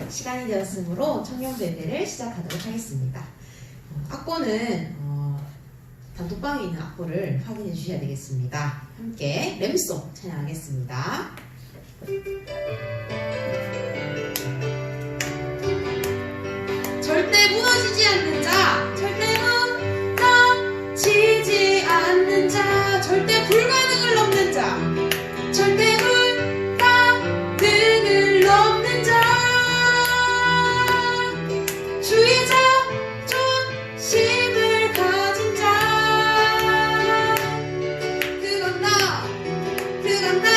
시간이 되었으므로 청년부 예배를 시작하도록 하겠습니다. 악보는 단톡방에 있는 악보를 확인해 주셔야 되겠습니다. 함께 램송 찬양하겠습니다. 절대 무너지지 않는 자, 절대 무너지지 않는 자, 절대 불가능을 넘는 자, 절대 불가능을 넘는 자, 주의 자존심을 가진 자, 그건 나, 그건 나,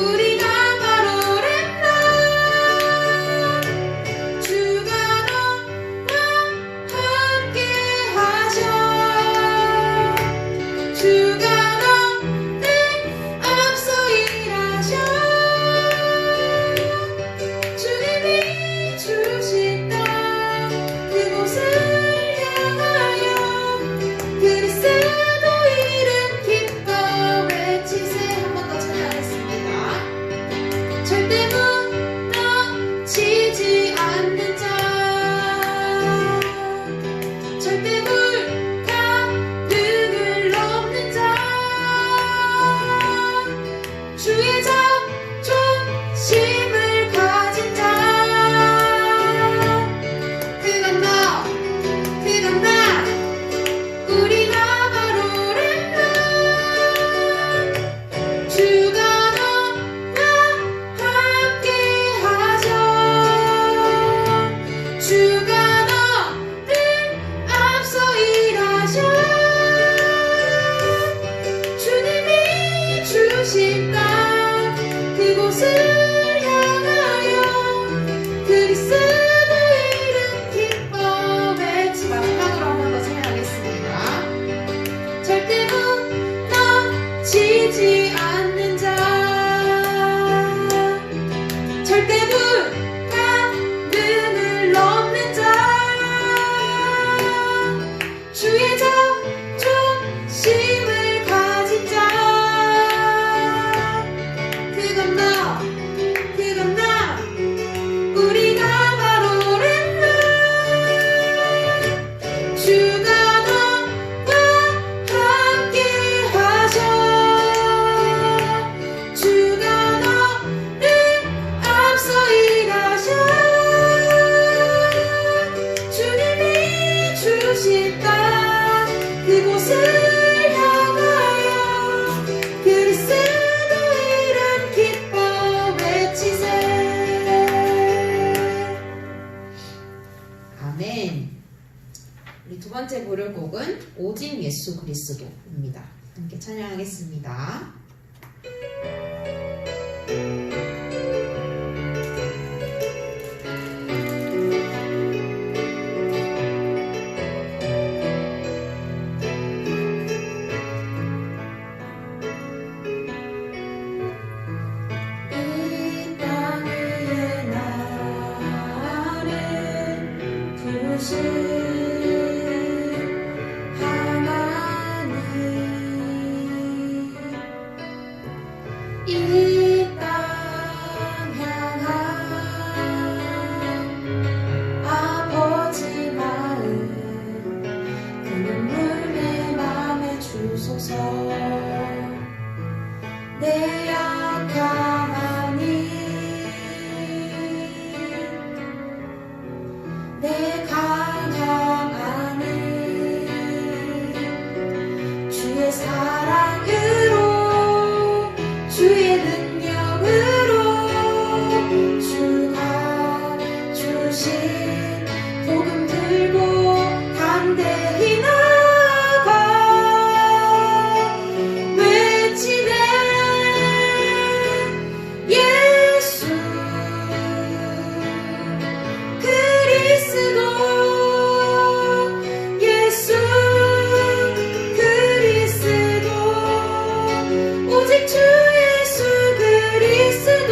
우리가 바로 렘넌트. 주가 너와 함께 하셔. 주가 너를 앞서 일하셔. 주님이 주신 땅 그곳을 향하여 그리스도 이름 기뻐 외치세. 한 번 더 찬양하겠습니다. 절대 무너지지 않는 자, 절대 불가능을 넘는 자, 주의 자존심을 가진 자, 그건 나, 그건 나, 우리가 바로 렘넌트. 주가 너와 함께 하셔. 주가 너를 앞서 일하셔. 주님이 주신 땅 그곳을 향하여 그리스도 이름 기뻐 외치. 마지막으로 한 번 더 찬양하겠습니다. 절대 무너지지 않는 자, 절대 불가능을 넘는 자, 주의 자존심을 가진 자, 그건 나, 그건 나, 우리가 바로 렘넌트. 주가 너와 함께 하셔. 주가 너를 앞서 일하셔. 주님이 주신 땅 그곳을 향하여 그리스도 이름 기뻐 외치세. 아멘. 우리 두 번째 부를 곡은 오직 예수 그리스도입니다. 함께 찬양하겠습니다. 이 땅 위에 나를 부르신 하나님, 이 땅 향한 아버지 마음 그 눈물 내 맘에 주소서. 내 약함하니 내 강함하니 주의 사랑으로 주의 능력으로 주가 주신 복음 들고 담대히 나가 외치네. 예수 그리스도, 예수 그리스도, 오직 주 예수 그리스도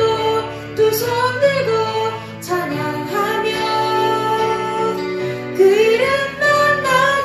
두 손 들고 찬양하며 그 이름만 나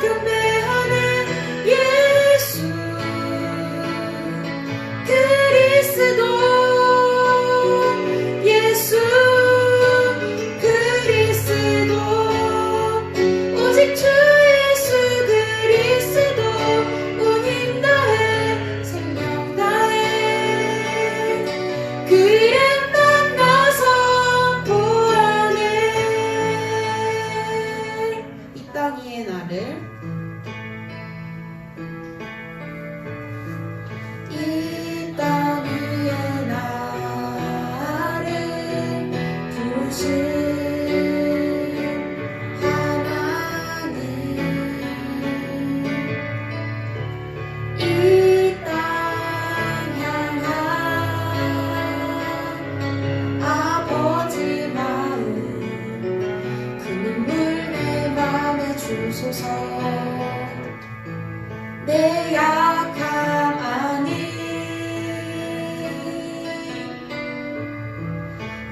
내 약함 아닌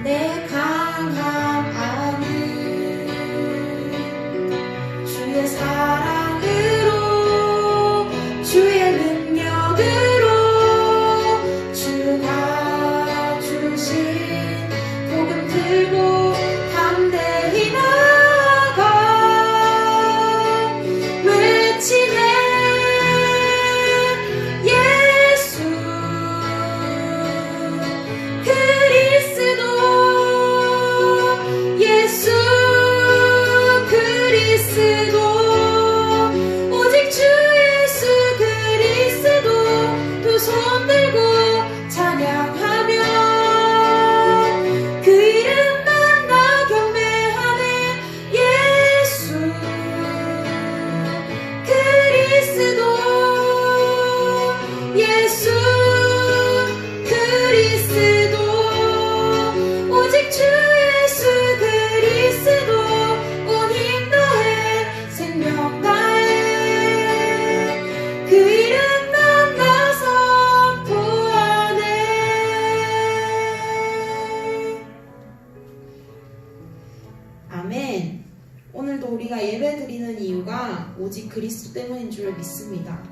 내 강함 아닌 주의 사랑으로 주의 능력으로 주가 주신 복음 들고 담대히 나아가 외치네 아멘. 오늘도 우리가 예배 드리는 이유가 오직 그리스도 때문인 줄 믿습니다.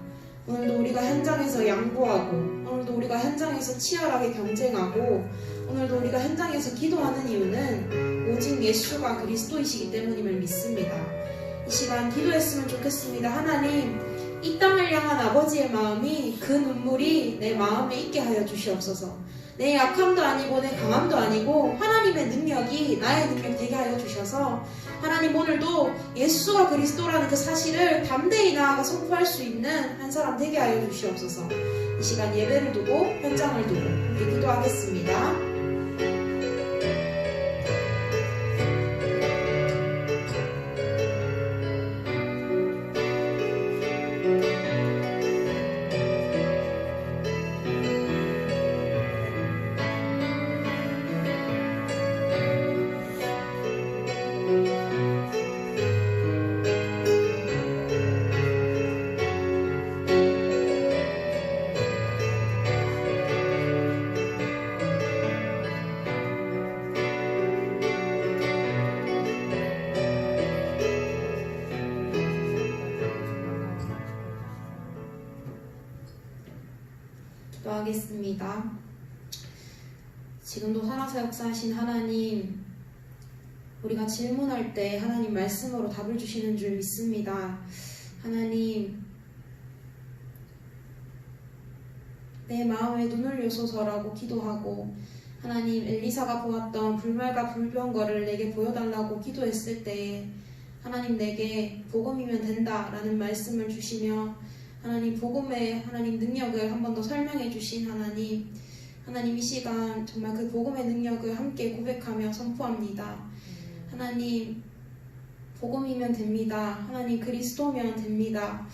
오늘도 우리가 현장에서 양보하고, 오늘도 우리가 현장에서 치열하게 경쟁하고, 오늘도 우리가 현장에서 기도하는 이유는 오직 예수가 그리스도이시기 때문임을 믿습니다. 이 시간 기도했으면 좋겠습니다. 하나님, 이 땅을 향한 아버지의 마음이 그 눈물이 내 마음에 있게 하여 주시옵소서. 내 약함도 아니고 내 강함도 아니고 하나님의 능력이 나의 능력 되게 하여 주셔서 하나님 오늘도 예수가 그리스도라는 그 사실을 담대히 나아가 선포할 수 있는 한 사람 되게 하여 주시옵소서. 이 시간 예배를 두고 현장을 두고 함께 기도하겠습니다. 기도하겠습니다. 지금도 살아서 역사하신 하나님, 우리가 질문할 때 하나님 말씀으로 답을 주시는 줄 믿습니다. 하나님, 내 마음에 눈을 여소서라고 기도하고 하나님, 엘리사가 보았던 불말과 불병거를 내게 보여달라고 기도했을 때 하나님 내게 복음이면 된다라는 말씀을 주시며 하나님 복음의 하나님 능력을 한 번 더 설명해 주신 하나님, 하나님 이 시간 정말 그 복음의 능력을 함께 고백하며 선포합니다. 하나님 복음이면 됩니다. 하나님 그리스도면 됩니다.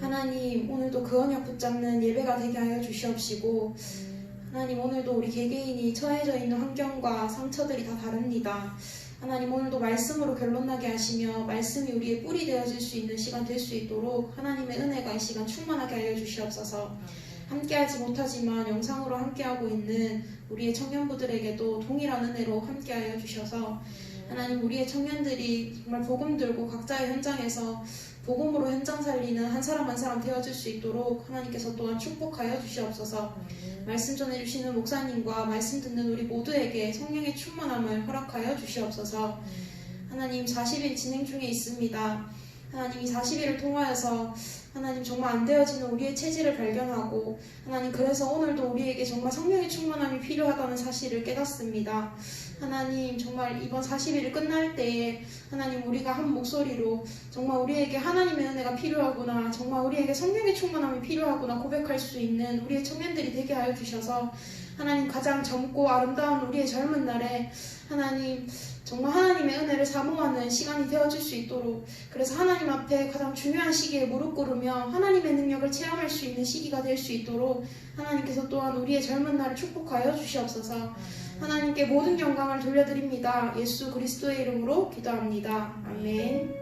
하나님 오늘도 그 언약 붙잡는 예배가 되게 하여 주시옵시고 하나님 오늘도 우리 개개인이 처해져 있는 환경과 상처들이 다 다릅니다. 하나님 오늘도 말씀으로 결론나게 하시며 말씀이 우리의 뿔이 되어질 수 있는 시간 될 수 있도록 하나님의 은혜가 이 시간 충만하게 하여 주시옵소서. 함께하지 못하지만 영상으로 함께하고 있는 우리의 청년부들에게도 동일한 은혜로 함께하여 주셔서 하나님 우리의 청년들이 정말 복음 들고 각자의 현장에서 복음으로 현장 살리는 한 사람 한 사람 되어질 수 있도록 하나님께서 또한 축복하여 주시옵소서. 말씀 전해주시는 목사님과 말씀 듣는 우리 모두에게 성령의 충만함을 허락하여 주시옵소서. 하나님 40일 진행 중에 있습니다. 하나님 이 40일을 통하여서 하나님 정말 안 되어지는 우리의 체질을 발견하고 하나님 그래서 오늘도 우리에게 정말 성령의 충만함이 필요하다는 사실을 깨닫습니다. 하나님 정말 이번 40일이 끝날 때에 하나님 우리가 한 목소리로 정말 우리에게 하나님의 은혜가 필요하구나, 정말 우리에게 성령의 충만함이 필요하구나 고백할 수 있는 우리의 청년들이 되게 하여 주셔서 하나님 가장 젊고 아름다운 우리의 젊은 날에 하나님 정말 하나님의 은혜를 사모하는 시간이 되어줄 수 있도록, 그래서 하나님 앞에 가장 중요한 시기에 무릎 꿇으며 하나님의 능력을 체험할 수 있는 시기가 될 수 있도록 하나님께서 또한 우리의 젊은 날을 축복하여 주시옵소서. 하나님께 모든 영광을 돌려드립니다. 예수 그리스도의 이름으로 기도합니다. 아멘.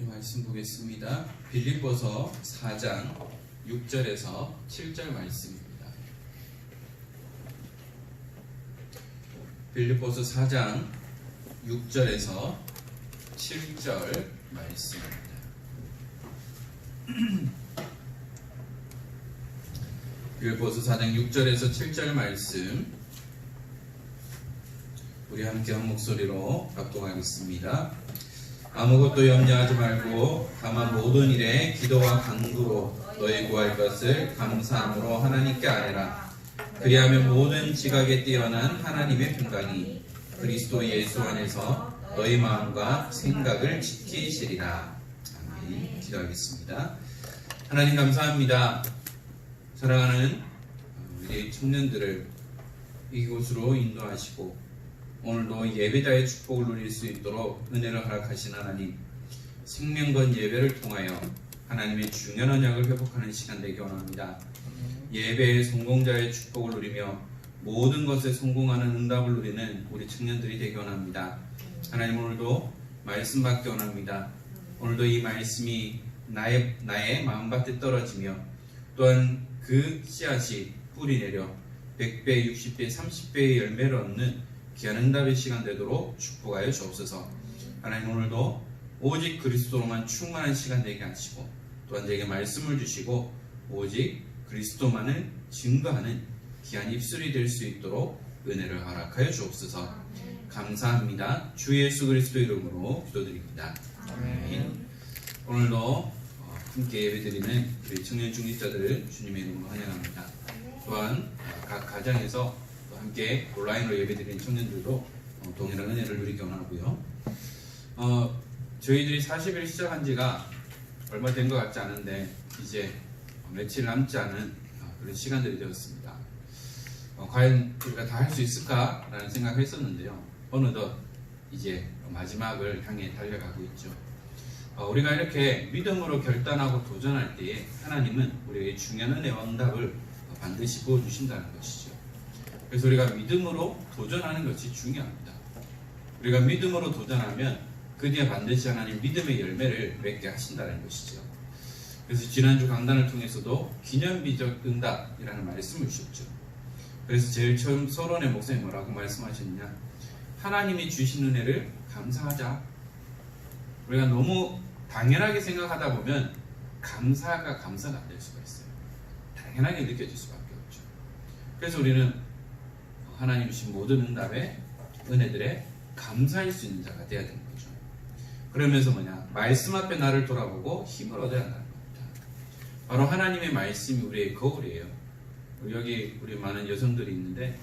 말씀 보겠습니다. 빌립보서 4장 6절에서 7절 말씀입니다. 빌립보서 4장 6절에서 7절 말씀입니다. 빌립보서 4장 6절에서 7절 말씀 우리 함께 한 목소리로 합독하겠습니다. 아무것도 염려하지 말고 다만 모든 일에 기도와 간구로 너희 구할 것을 감사함으로 하나님께 아뢰라. 그리하면 모든 지각에 뛰어난 하나님의 평강이 그리스도 예수 안에서 너희 마음과 생각을 지키시리라. 아멘. 기도하겠습니다. 하나님 감사합니다. 사랑하는 우리 청년들을 이곳으로 인도하시고 오늘도 예배자의 축복을 누릴 수 있도록 은혜를 허락하신 하나님, 생명건 예배를 통하여 하나님의 중요한 언약을 회복하는 시간 되기 원합니다. 예배의 성공자의 축복을 누리며 모든 것에 성공하는 응답을 누리는 우리 청년들이 되기 원합니다. 하나님, 오늘도 말씀 받기 원합니다. 오늘도 이 말씀이 나의 마음밭에 떨어지며 또한 그 씨앗이 뿌리 내려 100배, 60배, 30배의 열매를 얻는 귀한 응답의 시간 되도록 축복하여 주옵소서. 하나님, 오늘도 오직 그리스도로만 충만한 시간 되게 하시고 또한 저에게 말씀을 주시고 오직 그리스도만을 증거하는 귀한 입술이 될 수 있도록 은혜를 허락하여 주옵소서. 감사합니다. 주 예수 그리스도 이름으로 기도드립니다. 아멘. 오늘도 함께 예배드리는 우리 청년 중직자들을 주님의 이름으로 환영합니다. 또한 각 가정에서 함께 온라인으로 예배드리는 청년들도 동일한 은혜를 누리기 원하고요. 저희들이 40일 시작한 지가 얼마 된 것 같지 않은데 이제 며칠 남지 않은 그런 시간들이 되었습니다. 과연 우리가 다 할 수 있을까라는 생각을 했었는데요. 어느덧 이제 마지막을 향해 달려가고 있죠. 우리가 이렇게 믿음으로 결단하고 도전할 때에 하나님은 우리에게 중요한 은혜와 응답을 반드시 부어주신다는 것이죠. 그래서 우리가 믿음으로 도전하는 것이 중요합니다. 우리가 믿음으로 도전하면 그 뒤에 반드시 하나님 믿음의 열매를 맺게 하신다는 것이죠. 그래서 지난주 강단을 통해서도 기념비적 응답이라는 말씀을 주셨죠. 그래서 제일 처음 서론의 목사님 뭐라고 말씀하셨느냐, 하나님이 주신 은혜를 감사하자. 우리가 너무 당연하게 생각하다 보면 감사가 안 될 수가 있어요. 당연하게 느껴질 수밖에 없죠. 그래서 우리는 하나님이 주신 모든 응답에 은혜들에 감사할 수 있는 자가 되어야 되는 거죠. 그러면서 말씀 앞에 나를 돌아보고 힘을 얻어야 한다는 겁니다. 바로 하나님의 말씀이 우리의 거울이에요. 여기 우리 많은 여성들이 있는데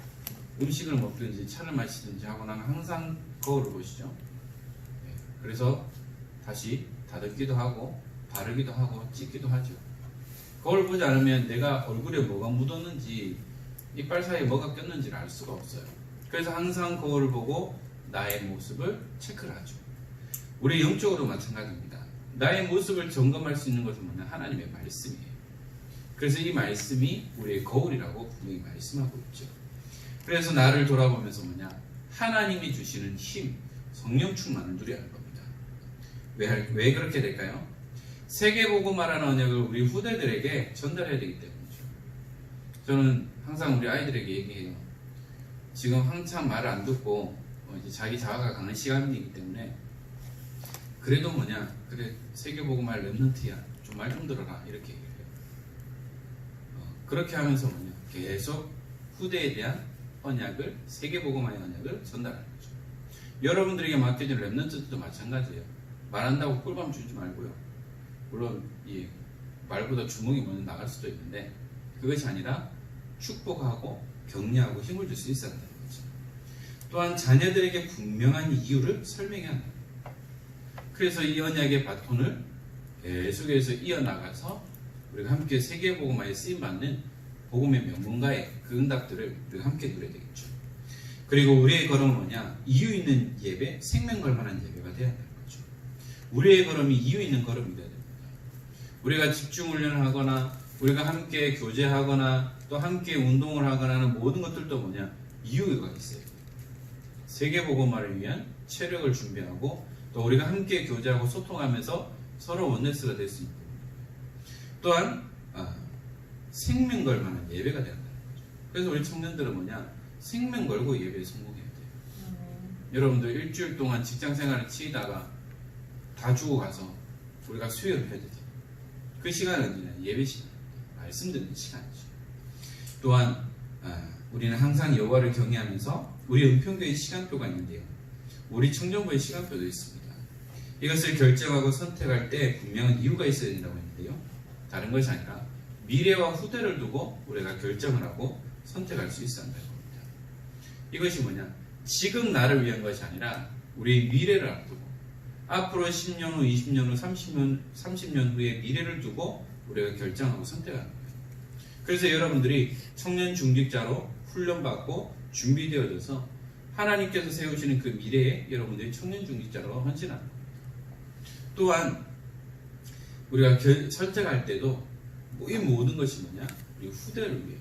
음식을 먹든지 차를 마시든지 하고 나면 항상 거울을 보시죠. 그래서 다시 다듬기도 하고 바르기도 하고 찢기도 하죠. 거울 보지 않으면 내가 얼굴에 뭐가 묻었는지 이빨 사이에 뭐가 꼈는지를 알 수가 없어요. 그래서 항상 거울을 보고 나의 모습을 체크를 하죠. 우리 영적으로 마찬가지입니다. 나의 모습을 점검할 수 있는 것은 하나님의 말씀이에요. 그래서 이 말씀이 우리의 거울이라고 분명히 말씀하고 있죠. 그래서 나를 돌아보면서 하나님이 주시는 힘, 성령 충만을 누려야 할 겁니다. 왜 그렇게 될까요? 세계복음 말하는 언약을 우리 후대들에게 전달해야 되기 때문이죠. 저는 항상 우리 아이들에게 얘기해요. 지금 한참 말을 안 듣고 이제 자기 자아가 강한 시간이기 때문에 그래도 그래 세계복음할 렘넌트야 좀 말 좀 들어라 이렇게 얘기해요. 그렇게 하면서 계속 후대에 대한 언약을 세계복음화의 언약을 전달하는 거죠. 여러분들에게 맡겨진 렘넌트들도 마찬가지예요. 말한다고 꿀밤 주지 말고요. 물론 이 말보다 주먹이 먼저 나갈 수도 있는데 그것이 아니라 축복하고 격려하고 힘을 줄 수 있어야 한다는 거죠. 또한 자녀들에게 분명한 이유를 설명해야 한다. 그래서 이 언약의 바톤을 계속해서 이어나가서 우리가 함께 세계복음화에 쓰임받는 복음의 명문가의 그 응답들을 우리가 함께 누려야 되겠죠. 그리고 우리의 걸음은 이유 있는 예배, 생명 걸만한 예배가 되어야 한다는 거죠. 우리의 걸음이 이유 있는 걸음이 되어야 됩니다. 우리가 집중훈련을 하거나 우리가 함께 교제하거나 또 함께 운동을 하거나 하는 모든 것들도 이유가 있어요. 세계복음화를 위한 체력을 준비하고 또 우리가 함께 교제하고 소통하면서 서로 원네스가 될 수 있고 또한 생명 걸 만한 예배가 된다는 거죠. 그래서 우리 청년들은 생명 걸고 예배에 성공해야 돼요. 여러분들 일주일 동안 직장 생활을 치다가 다 죽어가서 우리가 수혈을 해야 되죠. 그 시간은 예배 시간, 말씀 듣는 시간이죠. 또한 우리는 항상 여호와를 경외하면서 우리 은평교회 시간표가 있는데요. 우리 청년부의 시간표도 있습니다. 이것을 결정하고 선택할 때 분명한 이유가 있어야 된다고 했는데요. 다른 것이 아니라 미래와 후대를 두고 우리가 결정을 하고 선택할 수 있어야 한다는 겁니다. 이것이 지금 나를 위한 것이 아니라 우리의 미래를 앞두고 앞으로 10년 후, 20년 후, 30년 후의 미래를 두고 우리가 결정하고 선택하는 거예요. 그래서 여러분들이 청년 중직자로 훈련받고 준비되어져서 하나님께서 세우시는 그 미래에 여러분들이 청년 중직자로 헌신하는 겁니다. 또한 우리가 선택할 때도 이 모든 것이 우리 후대를 위해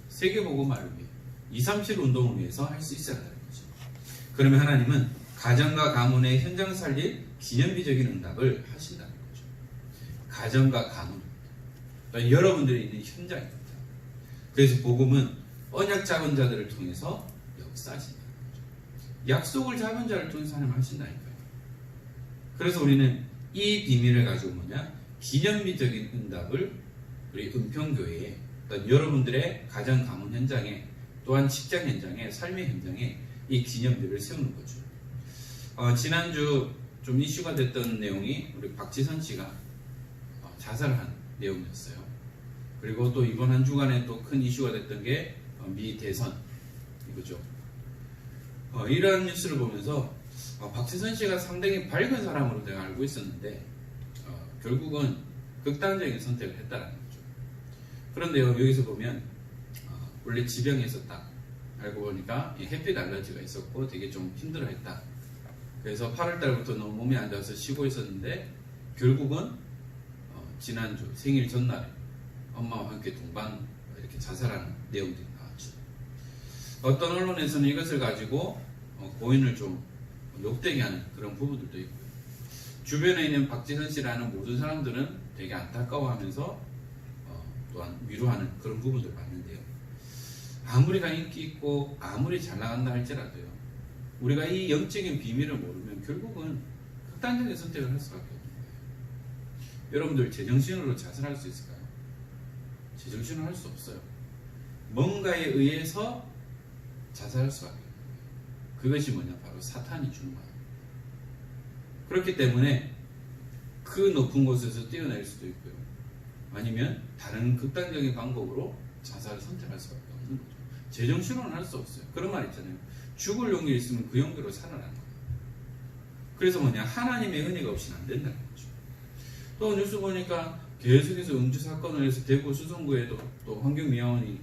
세계복음화를 위해 237 운동을 위해서 할 수 있어야 한다는 거죠. 그러면 하나님은 가정과 가문의 현장 살릴 기념비적인 응답을 하신다는 거죠. 가정과 가문, 그러니까 여러분들이 있는 현장입니다. 그래서 복음은 언약 잡은 자들을 통해서 역사하신다는 거죠. 약속을 잡은 자를 통해서 하나님 하신다니까요. 그래서 우리는 이 비밀을 가지고 기념비적인 응답을 우리 은평교회에 여러분들의 가정 가문 현장에 또한 직장 현장에 삶의 현장에 이 기념비를 세우는 거죠. 지난주 좀 이슈가 됐던 내용이 우리 박지선 씨가 자살한 내용이었어요. 그리고 또 이번 한 주간에 또 큰 이슈가 됐던 게 미 대선 이거죠. 이러한 뉴스를 보면서 박지선 씨가 상당히 밝은 사람으로 내가 알고 있었는데 결국은 극단적인 선택을 했다는 거죠. 그런데요, 여기서 보면 원래 지병이 있었다. 알고 보니까 햇빛 알러지가 있었고 되게 좀 힘들어했다. 그래서 8월달부터 너무 몸이 안 좋아서 쉬고 있었는데 결국은 지난주 생일 전날에 엄마와 함께 동반 이렇게 자살하는 내용들이 나왔죠. 어떤 언론에서는 이것을 가지고 고인을 좀 욕되게 하는 그런 부분들도 있고요. 주변에 있는 박지선 씨라는 모든 사람들은 되게 안타까워하면서 또한 위로하는 그런 부분들 봤는데요. 아무리가 인기 있고 아무리 잘 나간다 할지라도요. 우리가 이 영적인 비밀을 모르면 결국은 극단적인 선택을 할 수밖에 없는 거예요. 여러분들 제정신으로 자살할 수 있을까요? 제정신으로 할 수 없어요. 뭔가에 의해서 자살할 수밖에 없는 거예요. 그것이 바로 사탄이 주는 거예요. 그렇기 때문에 그 높은 곳에서 뛰어낼 수도 있고요. 아니면 다른 극단적인 방법으로 자살을 선택할 수밖에 없는 거죠. 제정신으로는 할 수 없어요. 그런 말 있잖아요. 죽을 용기 있으면 그 용기로 살아라는 거예요. 그래서 하나님의 은혜가 없이는 안 된다는 거죠. 또 뉴스 보니까 계속해서 음주 사건을 해서 대구 수성구에도 또 환경미화원이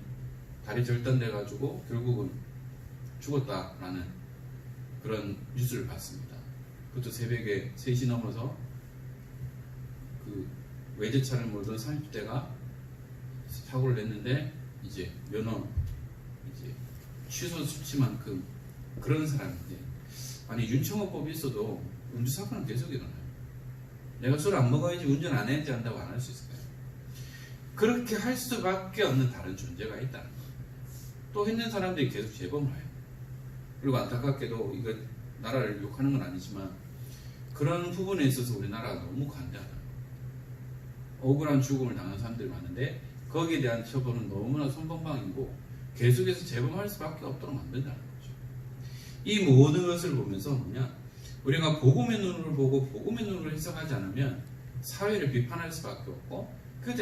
다리 절단돼가지고 결국은 죽었다라는 그런 뉴스를 봤습니다. 그것도 새벽에 3시 넘어서 그 외제차를 몰던 30대가 사고를 냈는데 이제 면허 취소 수치만큼 그런 사람인데, 아니 윤청호법이 있어도 음주 사건은 계속 일어나요. 내가 술 안 먹어야지 운전 안 해야지 한다고 안 할 수 있을까요? 그렇게 할 수밖에 없는 다른 존재가 있다는 거예요. 또 있는 사람들이 계속 재범을 해요. 그리고 안타깝게도 이거 나라를 욕하는 건 아니지만 그런 부분에 있어서 우리나라가 너무 관대하다. 억울한 죽음을 당한 사람들이 많은데 거기에 대한 처벌은 너무나 손방망이고 계속해서 재범할 수밖에 없도록 만든다는 거죠. 이 모든 것을 보면서 뭐냐, 우리가 복음의 눈으로 보고 복음의 눈으로 해석하지 않으면 사회를 비판할 수밖에 없고 그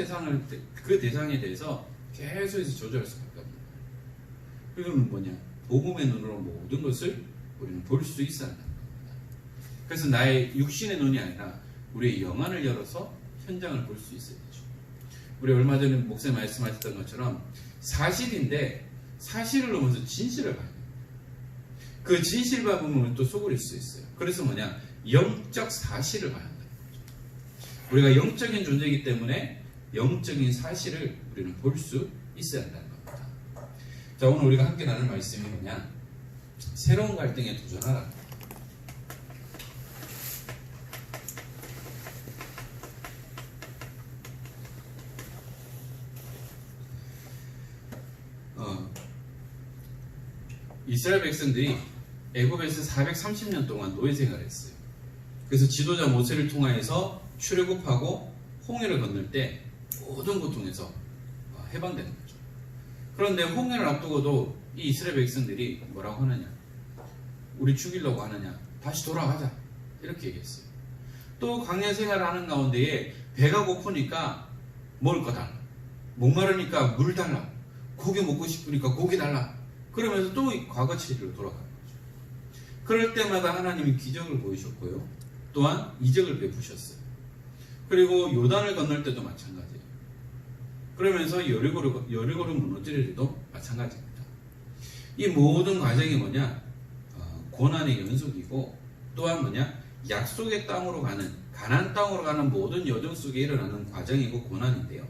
대상에 대해서 계속해서 조절할 수밖에 없는 거예요. 그리고는 뭐냐, 복음의 눈으로 모든 것을 우리는 볼 수 있어야 한다는 겁니다. 그래서 나의 육신의 눈이 아니라 우리의 영안을 열어서 현장을 볼 수 있어야 되죠. 우리 얼마 전에 목사님 말씀하셨던 것처럼 사실인데 사실을 넘어서 진실을 봐야 돼요. 그 진실을 보면 또 속을 수 있어요. 그래서 뭐냐, 영적 사실을 봐야 한다는 거죠. 우리가 영적인 존재이기 때문에 영적인 사실을 우리는 볼 수 있어야 한다는 겁니다. 자, 오늘 우리가 함께 나눌 말씀이 뭐냐, 새로운 갈등에 도전하라. 이스라엘 백성들이 애굽에서 430년 동안 노예 생활을 했어요. 그래서 지도자 모세를 통하여서 출애굽하고 홍해를 건널 때 모든 고통에서 해방되는 거죠. 그런데 홍해를 앞두고도 이 이스라엘 백성들이 뭐라고 하느냐, 우리 죽이려고 하느냐, 다시 돌아가자, 이렇게 얘기했어요. 또 광야 생활을 하는 가운데에 배가 고프니까 먹을 거 달라, 목마르니까 물 달라, 고기 먹고 싶으니까 고기 달라, 그러면서 또 과거 체질로 돌아가는 거죠. 그럴 때마다 하나님이 기적을 보이셨고요, 또한 이적을 베푸셨어요. 그리고 요단을 건널 때도 마찬가지예요. 그러면서 여리고를 무너뜨릴 때도 마찬가지입니다. 이 모든 과정이 뭐냐, 고난의 연속이고, 또한 뭐냐, 약속의 땅으로 가는, 가나안 땅으로 가는 모든 여정 속에 일어나는 과정이고 고난인데요.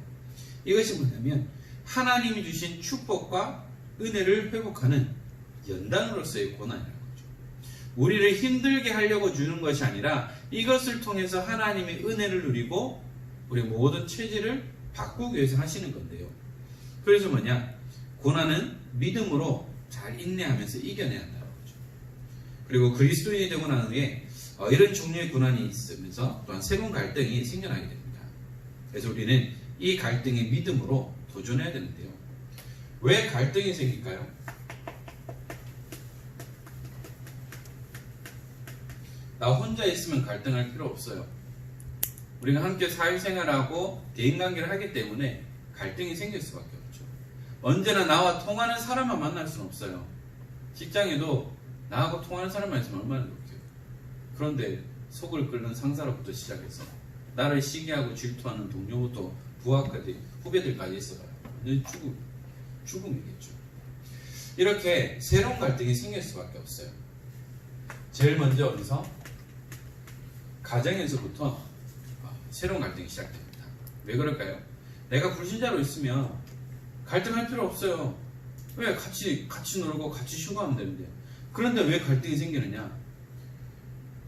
이것이 뭐냐면 하나님이 주신 축복과 은혜를 회복하는 연단으로서의 고난이라는 거죠. 우리를 힘들게 하려고 주는 것이 아니라 이것을 통해서 하나님의 은혜를 누리고 우리 모든 체질을 바꾸기 위해서 하시는 건데요. 그래서 뭐냐, 고난은 믿음으로 잘 인내하면서 이겨내야 한다는 거죠. 그리고 그리스도인이 되고 난 후에 이런 종류의 고난이 있으면서 또한 새로운 갈등이 생겨나게 됩니다. 그래서 우리는 이 갈등의 믿음으로 도전해야 되는데요. 왜 갈등이 생길까요? 나 혼자 있으면 갈등할 필요 없어요. 우리가 함께 사회생활하고 대인관계를 하기 때문에 갈등이 생길 수밖에 없죠. 언제나 나와 통하는 사람만 만날 수는 없어요. 직장에도 나하고 통하는 사람만 있으면 얼마나 좋게요. 그런데 속을 끓는 상사로부터 시작해서 나를 시기하고 질투하는 동료부터 부하까지 후배들까지 있어봐요. 죽음이겠죠. 이렇게 새로운 갈등이 생길 수밖에 없어요. 제일 먼저 어디서? 가정에서부터 새로운 갈등이 시작됩니다. 왜 그럴까요? 내가 불신자로 있으면 갈등할 필요 없어요. 왜? 같이 놀고 같이 휴가하면 되는데. 그런데 왜 갈등이 생기느냐?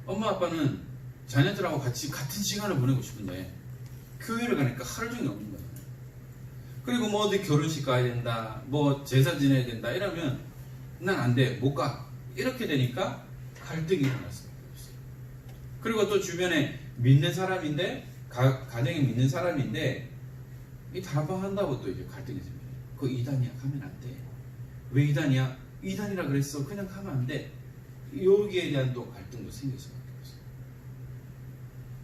엄마 아빠는 자녀들하고 같이 같은 시간을 보내고 싶은데 교회를 가니까 하루 종일 없는 거예요. 그리고 뭐 어디 결혼식 가야 된다, 뭐 제사 지내야 된다 이러면 난 안 돼, 못 가, 이렇게 되니까 갈등이 일어날 수밖에 없어요. 그리고 또 주변에 믿는 사람인데 가정에 믿는 사람인데 이 다방한다고 또 이제 갈등이 생겨요. 그거 이단이야, 가면 안 돼. 왜 이단이야? 이단이라 그랬어, 그냥 가면 안 돼. 여기에 대한 또 갈등도 생길 수밖에 없어요.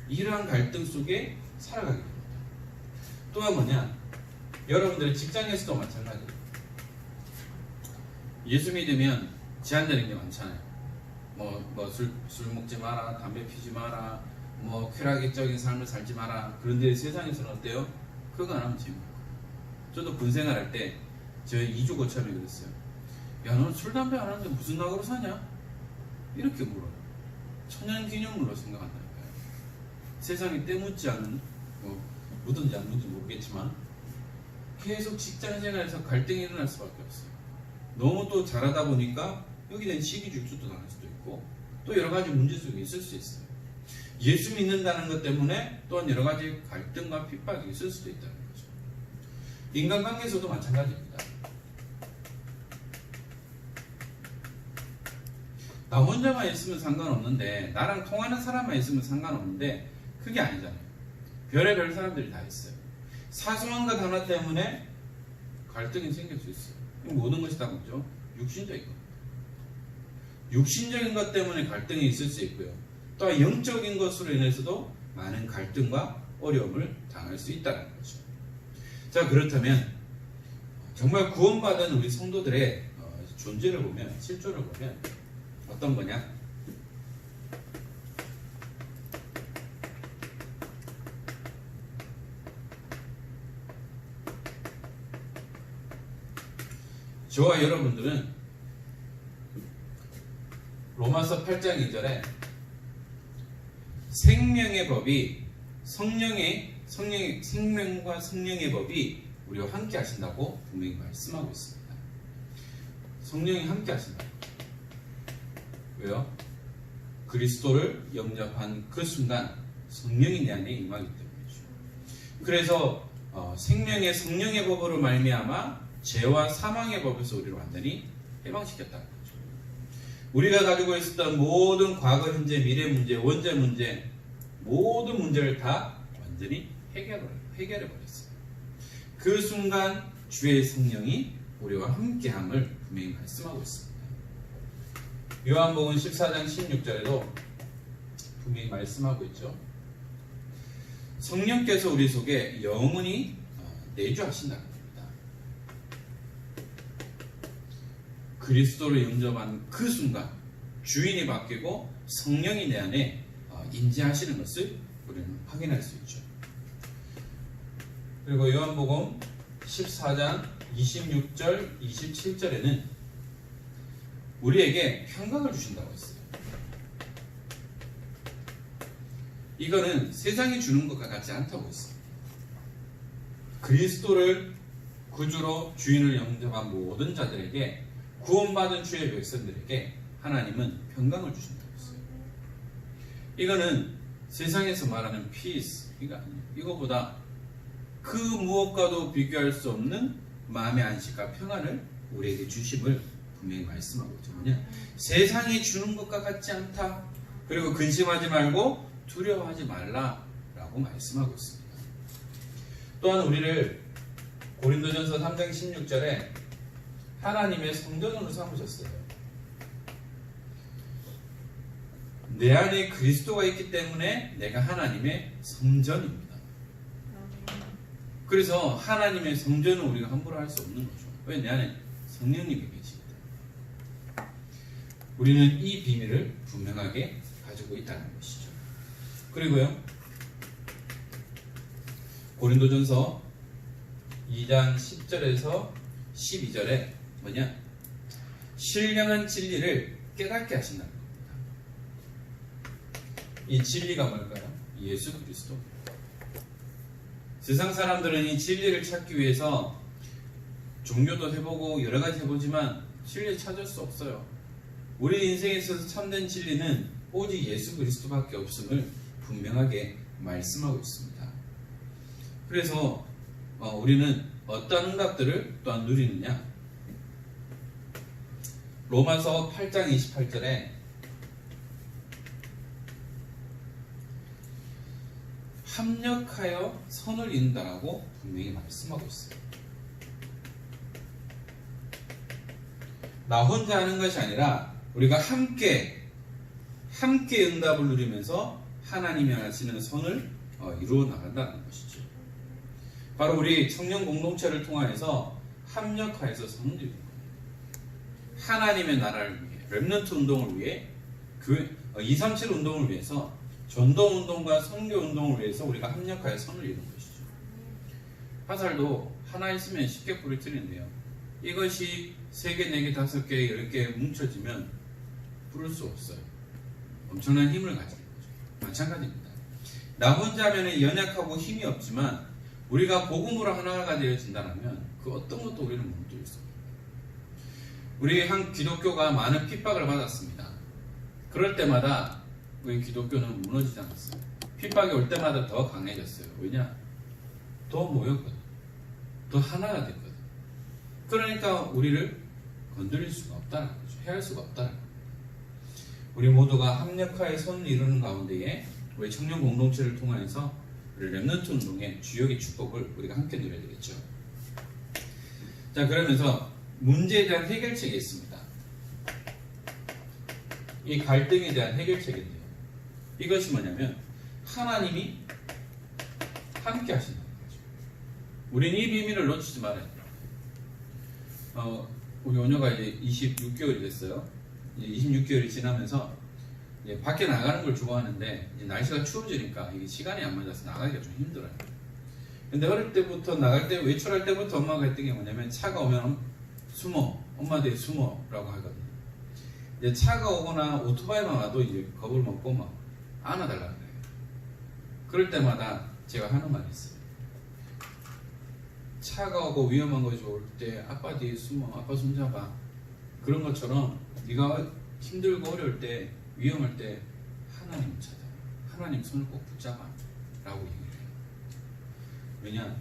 이러한 갈등 속에 살아가게 됩니다. 또한 뭐냐, 여러분들의 직장에서도 마찬가지예요. 예수 믿으면 제한되는 게 많잖아요. 술 먹지 마라, 담배 피지 마라, 쾌락적인 삶을 살지 마라. 그런데 세상에서는 어때요? 그거 안 하면 재미없고. 저도 군생활 할 때 저희 2주 고참이 그랬어요. 야, 너는 술 담배 안 하는데 무슨 낙으로 사냐? 이렇게 물어요. 천연기념물로 생각한다니까요. 세상에 때묻지 않은, 묻은지 안 묻은지 모르겠지만 계속 직장생활에서 갈등이 일어날 수밖에 없어요. 너무 또 잘하다 보니까 여기 대한 시기 질투도 나올 수도 있고 또 여러 가지 문제 속에 있을 수 있어요. 예수 믿는다는 것 때문에 또한 여러 가지 갈등과 핍박이 있을 수도 있다는 거죠. 인간관계에서도 마찬가지입니다. 나 혼자만 있으면 상관없는데, 나랑 통하는 사람만 있으면 상관없는데, 그게 아니잖아요. 별의별 사람들이 다 있어요. 사소한 것 하나 때문에 갈등이 생길 수 있어요. 모든 것이 다 뭐죠? 육신적인 것. 육신적인 것 때문에 갈등이 있을 수 있고요. 또한 영적인 것으로 인해서도 많은 갈등과 어려움을 당할 수 있다는 거죠. 자, 그렇다면 정말 구원받은 우리 성도들의 존재를 보면, 실존을 보면 어떤 거냐? 저와 여러분들은 로마서 8장 2절에 생명의 법이 생명과 성령의 법이 우리와 함께 하신다고 분명히 말씀하고 있습니다. 성령이 함께 하신다. 왜요? 그리스도를 영접한 그 순간 성령이 내 안에 임하기 때문이죠. 그래서 생명의 성령의 법으로 말미암아 죄와 사망의 법에서 우리를 완전히 해방시켰다는 거죠. 우리가 가지고 있었던 모든 과거, 현재, 미래 문제, 원죄 문제, 모든 문제를 다 완전히 해결해 버렸어요. 그 순간 주의 성령이 우리와 함께함을 분명히 말씀하고 있습니다. 요한복음 14장 16절에도 분명히 말씀하고 있죠. 성령께서 우리 속에 영원히 내주하신다는 겁니다. 그리스도를 영접한 그 순간 주인이 바뀌고 성령이 내 안에 임재하시는 것을 우리는 확인할 수 있죠. 그리고 요한복음 14장 26절, 27절에는 우리에게 평강을 주신다고 했어요. 이거는 세상이 주는 것과 같지 않다고 했어요. 그리스도를 구주로 주인을 영접한 모든 자들에게, 구원받은 주의 백성들에게 하나님은 평강을 주신다고 했어요. 이거는 세상에서 말하는 peace, 이거보다 그 무엇과도 비교할 수 없는 마음의 안식과 평안을 우리에게 주심을 분명히 말씀하고 있죠. 세상이 주는 것과 같지 않다. 그리고 근심하지 말고 두려워하지 말라라고 말씀하고 있습니다. 또한 우리를 고린도전서 3장 16절에 하나님의 성전으로 삼으셨어요. 내 안에 그리스도가 있기 때문에 내가 하나님의 성전입니다. 그래서 하나님의 성전은 우리가 함부로 할 수 없는 거죠. 왜? 내 안에 성령님이 계시기 때문에. 우리는 이 비밀을 분명하게 가지고 있다는 것이죠. 그리고요, 고린도전서 2장 10절에서 12절에 뭐냐? 신령한 진리를 깨닫게 하신다는 겁니다. 이 진리가 뭘까요? 예수 그리스도. 세상 사람들은 이 진리를 찾기 위해서 종교도 해보고 여러 가지 해보지만 진리를 찾을 수 없어요. 우리 인생에 있어서 참된 진리는 오직 예수 그리스도밖에 없음을 분명하게 말씀하고 있습니다. 그래서 우리는 어떤 응답들을 또한 누리느냐? 로마서 8장 28절에 합력하여 선을 이룬다라고 분명히 말씀하고 있어요. 나 혼자 하는 것이 아니라 우리가 함께 응답을 누리면서 하나님이 하시는 선을 이루어 나간다는 것이죠. 바로 우리 청년 공동체를 통하여서 합력하여서 선을 이루는 겁니다. 하나님의 나라를 위해, 렘넌트 운동을 위해, 237 운동을 위해서, 전도 운동과 선교 운동을 위해서 우리가 합력하여 선을 이루는 것이죠. 화살도 하나 있으면 쉽게 부러뜨리는데요. 이것이 3개, 4개, 5개, 10개 뭉쳐지면 부를 수 없어요. 엄청난 힘을 가지는 거죠. 마찬가지입니다. 나 혼자 하면 연약하고 힘이 없지만 우리가 복음으로 하나가 되어진다면 그 어떤 것도 우리는 못 뚫을 수 없습니다. 우리 한 기독교가 많은 핍박을 받았습니다. 그럴 때마다 우리 기독교는 무너지지 않았어요. 핍박이 올 때마다 더 강해졌어요. 왜냐? 더 모였거든. 더 하나가 됐거든. 그러니까 우리를 건드릴 수가 없다는 거죠. 해할 수가 없다는 거죠. 우리 모두가 합력하여 선을 이루는 가운데에 우리 청년 공동체를 통해서 우리 렘넌트 운동의 주역의 축복을 우리가 함께 누려야 되겠죠. 자, 그러면서 문제에 대한 해결책이 있습니다. 이 갈등에 대한 해결책인데요. 이것이 뭐냐면 하나님이 함께 하신다는 거죠. 우리는 이 비밀을 놓치지 말아야 돼요. 우리 오녀가 이제 26개월이 됐어요. 이제 26개월이 지나면서 이제 밖에 나가는 걸 좋아하는데 이제 날씨가 추워지니까 이게 시간이 안 맞아서 나가기가 좀 힘들어요. 근데 어릴 때부터 나갈 때 외출할 때부터 엄마가 했던 게 뭐냐면 차가 오면 숨어, 엄마 뒤에 숨어라고 하거든요. 이제 차가 오거나 오토바이만 와도 이제 겁을 먹고 막 안아달라는 거예요. 그럴 때마다 제가 하는 말이 있어요. 차가 오고 위험한 것이 올 때 아빠 뒤에 숨어, 아빠 손잡아. 그런 것처럼 네가 힘들고 어려울 때, 위험할 때 하나님을 찾아. 하나님 손을 꼭 붙잡아 라고 얘기를 해요. 왜냐?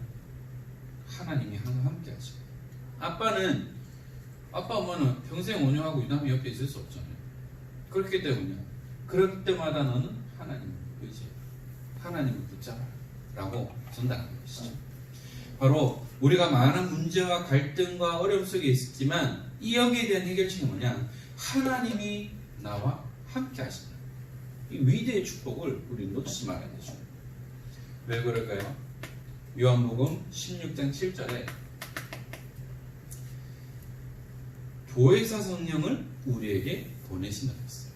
하나님이 항상 함께 하시고 아빠 엄마는 평생 온유하고 유남이 옆에 있을 수 없잖아요. 그렇기 때문에 그럴 때마다 너는 하나님을 의지해. 하나님을 붙잡아 라고 전달하는 것이죠. 바로 우리가 많은 문제와 갈등과 어려움 속에 있지만 이 여기에 대한 해결책이 뭐냐? 하나님이 나와 함께 하신다. 이 위대의 축복을 우리는 놓치지 말아야 되죠. 왜 그럴까요? 요한복음 16장 7절에 보혜사 성령을 우리에게 보내신다고 했어요.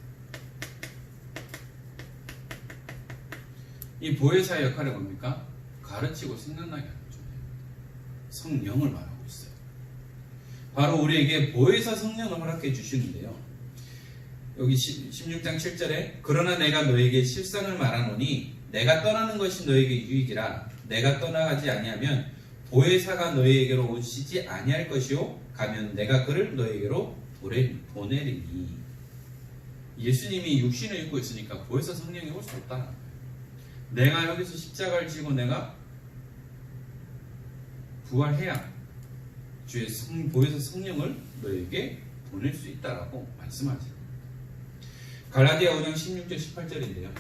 이 보혜사의 역할이 뭡니까? 가르치고 생각나게 하는 거잖아요. 성령을 말하고 있어요. 바로 우리에게 보혜사 성령을 허락해 주시는데요. 여기 16장 7절에 그러나 내가 너에게 실상을 말하노니 내가 떠나는 것이 너에게 유익이라 내가 떠나가지 아니하면 보혜사가 너희에게로 오시지 아니할 것이요 가면 내가 그를 너희에게로 보내리니. 예수님이 육신을 입고 있으니까 보혜사 성령이 올 수 없다는 거예요. 내가 여기서 십자가를 지고 내가 부활해야 주의 보혜사 성령을 너에게 보낼 수 있다라고 말씀하시죠. 갈라디아 5장 16절 18절인데요.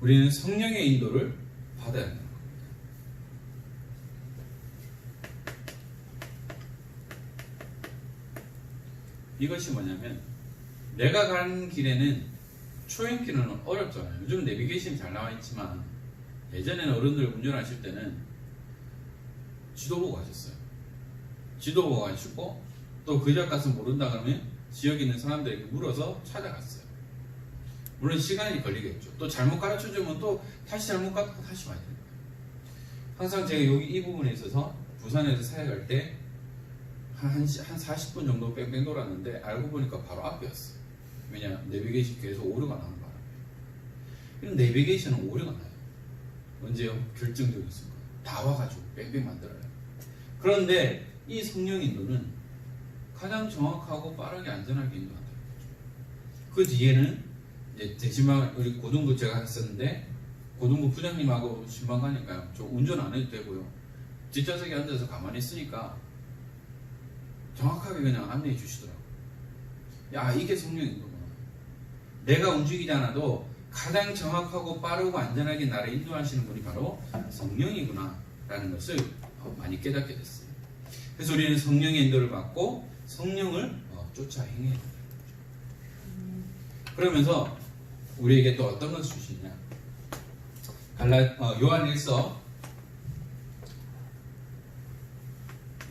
우리는 성령의 인도를 받아야 합니다. 이것이 뭐냐면 내가 가는 길에는 초행길은 어렵잖아요. 요즘 내비게이션이 잘 나와 있지만 예전에는 어른들 운전하실 때는 지도 보고 가셨어요. 지도 보고 가시고 또 그 지역 가서 모른다 그러면 지역에 있는 사람들에게 물어서 찾아갔어요. 물론 시간이 걸리겠죠. 또 잘못 가르쳐주면 또 다시 잘못 가고 다시 와야 됩니다. 항상 제가 여기 이 부분에 있어서 부산에서 사역할 때 한 40분 정도 뺑뺑 돌았는데 알고 보니까 바로 앞이었어요. 왜냐? 내비게이션 계속 오류가 나는 바람에. 내비게이션은 오류가 나요. 언제요? 결정적인 순간. 다 와가지고 뺑뺑 만들어요. 그런데 이 성령 인도는 가장 정확하고 빠르게 안전하게 인도한다. 그 뒤에는 이제 대신만 우리 고등부 제가 했었는데 고등부 부장님하고 신방 가니까요. 저 운전 안 해도 되고요. 뒷좌석에 앉아서 가만히 있으니까 정확하게 그냥 안내해 주시더라고요. 야, 이게 성령 인도구나. 내가 움직이지 않아도 가장 정확하고 빠르고 안전하게 나를 인도하시는 분이 바로 성령이구나 라는 것을 많이 깨닫게 됐어요. 그래서 우리는 성령의 인도를 받고 성령을 쫓아 행해야 된다. 그러면서 우리에게 또 어떤 것을 주시냐?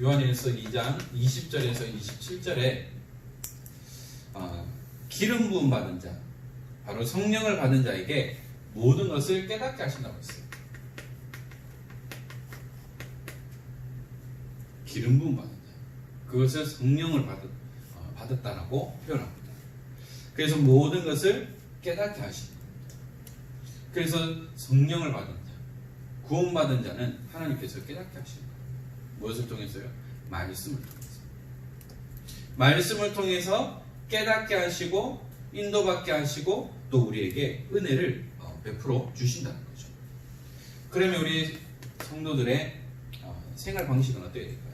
요한일서 2장 20절에서 27절에 기름 부음 받은 자, 바로 성령을 받은 자에게 모든 것을 깨닫게 하신다고 했어요. 기름 부음 받은 자, 그것을 성령을 받았다라고 표현합니다. 그래서 모든 것을 깨닫게 하신다. 그래서 성령을 받은 자, 구원받은 자는 하나님께서 깨닫게 하신다. 무엇을 통해서요? 말씀을 통해서. 말씀을 통해서 깨닫게 하시고 인도받게 하시고 또 우리에게 은혜를 베풀어 주신다는 거죠. 그러면 우리 성도들의 생활 방식은 어떻게 될까요?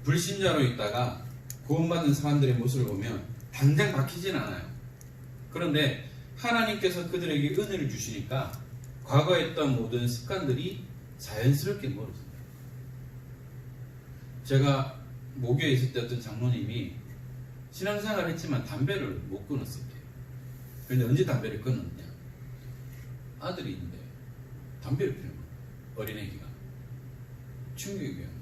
불신자로 있다가 구원받는 사람들의 모습을 보면 당장 바뀌진 않아요. 그런데 하나님께서 그들에게 은혜를 주시니까 과거에 했던 모든 습관들이 자연스럽게 멀어집니다. 제가 모교에 있을 때 어떤 장로님이 신앙생활을 했지만 담배를 못 끊었을 때, 그런데 언제 담배를 끊었냐? 아들이 있는데 담배를 피우는 거예요. 어린애기가. 충격이에요.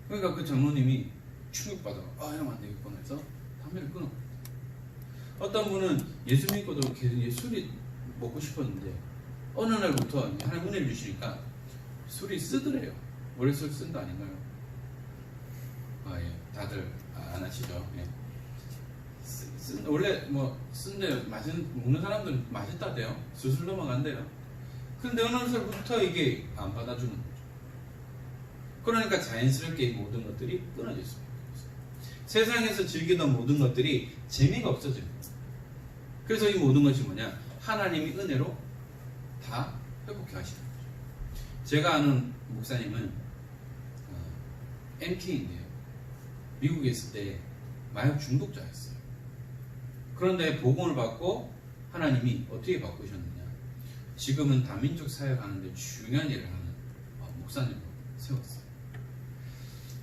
그러니까 그 장로님이 충격받아 이러면 안 되겠구나 해서 담배를 끊어. 어떤 분은 예수 믿고도 계속 술이 먹고 싶었는데 어느 날부터 하나님 은혜를 주시니까 술이 쓰더래요. 원래 술 쓴 거 아닌가요? 예. 다들 안 하시죠? 예. 원래 뭐 쓴데 먹는 사람들은 맛있다대요. 수술 넘어간대요. 근데 어느 날부터 이게 안 받아주는 거죠. 그러니까 자연스럽게 이 모든 것들이 끊어질 수밖에 없어요. 세상에서 즐기던 모든 것들이 재미가 없어집니다. 그래서 이 모든 것이 뭐냐? 하나님이 은혜로 다 회복해 하시는 거죠. 제가 아는 목사님은 MK인데요. 미국에 있을 때 마약 중독자였어요. 그런데 복음을 받고 하나님이 어떻게 바꾸셨느냐? 지금은 다민족 사역하는데 중요한 일을 하는 목사님으로 세웠어요.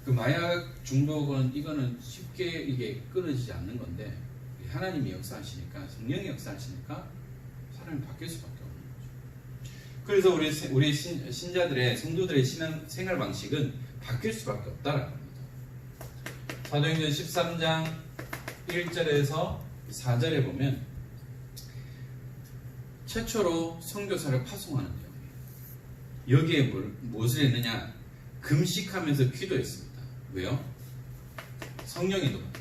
그 마약 중독은 이거는 쉽게 이게 끊어지지 않는 건데 하나님이 역사하시니까, 성령이 역사하시니까 사람이 바뀔 수밖에 없는 거죠. 그래서 우리 신자들의, 성도들의 생활 방식은 바뀔 수밖에 없다라는 겁니다. 사도행전 13장 1절에서 4절에 보면 최초로 선교사를 파송하는 내용이에요. 여기에 무엇을 했느냐? 금식하면서 기도했습니다. 왜요? 성령이 돕니다.